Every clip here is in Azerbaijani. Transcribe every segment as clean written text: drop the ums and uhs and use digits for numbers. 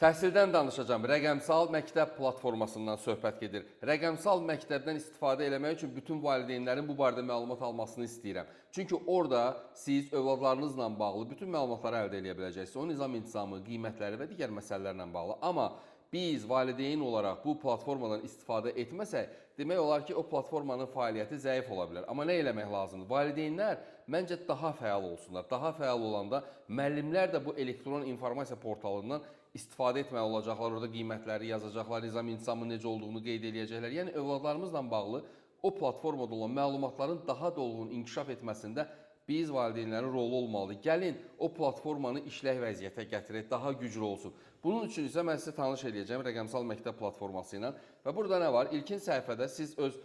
Təhsildən danışacağım. Rəqəmsal məktəb platformasından söhbət gedir. Rəqəmsal məktəbdən istifadə eləmək üçün bütün valideynlərin bu barədə məlumat almasını istəyirəm. Çünki orada siz övladlarınızla bağlı bütün məlumatları əldə edə biləcəksiniz. O nizam-intizamı, qiymətləri və digər məsələlərlə bağlı. Amma biz valideyn olaraq bu platformadan istifadə etməsək, demək olar ki, o platformanın fəaliyyəti zəif ola bilər. Amma nə eləmək lazımdır? Valideynlər məncə daha fəal olsunlar. Daha fəal olanda müəllimlər də bu elektron informasiya portalından istifadə etməli olacaqlar. Orada qiymətləri yazacaqlar, nizam-intizamın necə olduğunu qeyd edəcəklər. Yəni övladlarımızla bağlı o platformada olan məlumatların daha dolğun inkişaf etməsində biz valideynlərin rolu olmalıdır. Gəlin o platformanı işlək vəziyyətə gətirək, daha güclü olsun. Bunun üçün isə mən sizə tanış edəcəyim rəqəmsal məktəb platforması ilə. Və burada nə var? İlkin səhifədə siz öz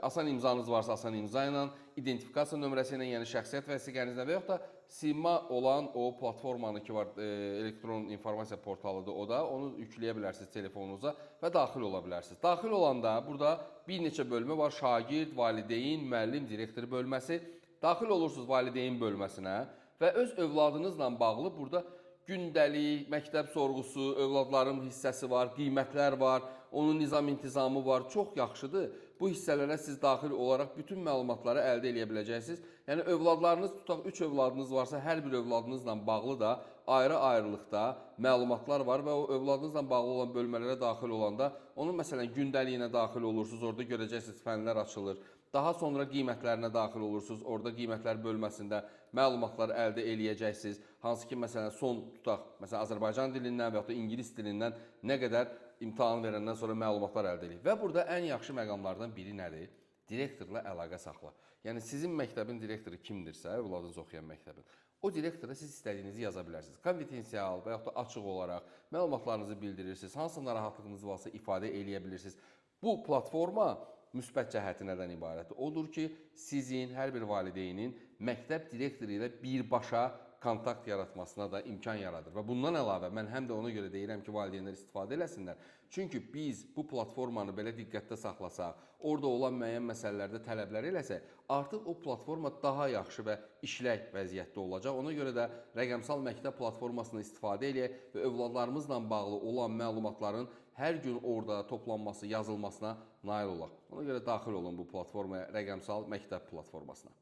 asan imzanız varsa asan imza ilə, identifikasiya nömrəsi ilə, yəni şəxsiyyət vəsiqənizlə və yaxud da sima olan o platformanı ki var, elektron informasiya portalıdır o da, onu yükləyə bilərsiniz telefonunuza və daxil ola bilərsiniz. Daxil olanda burada bir neçə bölmə var: şagird, valideyn, müəllim, direktor bölməsi. Daxil olursunuz valideyn bölməsinə və öz övladınızla bağlı burada gündəlik, məktəb sorğusu, övladların hissəsi var, qiymətlər var, onun nizam-intizamı var. Çox yaxşıdır. Bu hissələrə siz daxil olaraq bütün məlumatları əldə edə biləcəksiniz. Yəni övladlarınız, tutaq 3 övladınız varsa, hər bir övladınızla bağlı da ayrı-ayrılıqda məlumatlar var və o övladınızla bağlı olan bölmələrə daxil olanda onun məsələn gündəliyinə daxil olursunuz, orada görəcəksiniz fənlər açılır. Daha sonra qiymətlərinə daxil olursunuz. Orada qiymətlər bölməsində məlumatları əldə eləyəcəksiniz. Hansı ki, məsələn, son tutaq, məsələn, Azərbaycan dilindən və yaxud da ingilis dilindən nə qədər imtahan verəndən sonra məlumatlar əldə eləyir. Və burada ən yaxşı məqamlardan biri nədir? Direktorla əlaqə saxla. Yəni, sizin məktəbin direktoru kimdirsə, övladınız oxuyan məktəbin, o direktora siz istədiyinizi yaza bilərsiniz. Konfidensial və yaxud da açıq olaraq məlumatlarınızı bildirirsiniz. Hansı narahatlığınız varsa ifadə eləyə bilirsiniz. Bu platforma müsbət cəhəti nədən ibarətdir? Odur ki, sizin hər bir valideynin məktəb direktoru ilə birbaşa kontakt yaratmasına da imkan yaradır. Və bundan əlavə mən həm də ona görə deyirəm ki, valideynlər istifadə eləsinlər. Çünki biz bu platformanı belə diqqətdə saxlasaq, orada olan müəyyən məsələlərdə tələblər eləsək, artıq o platforma daha yaxşı və işlək vəziyyətdə olacaq. Ona görə də rəqəmsal məktəb platformasını istifadə eləyək və övladlarımızla bağlı olan məlumatların hər gün orada toplanması, yazılmasına nail olaq. Ona görə daxil olun bu platformaya, rəqəmsal məktəb platformasına.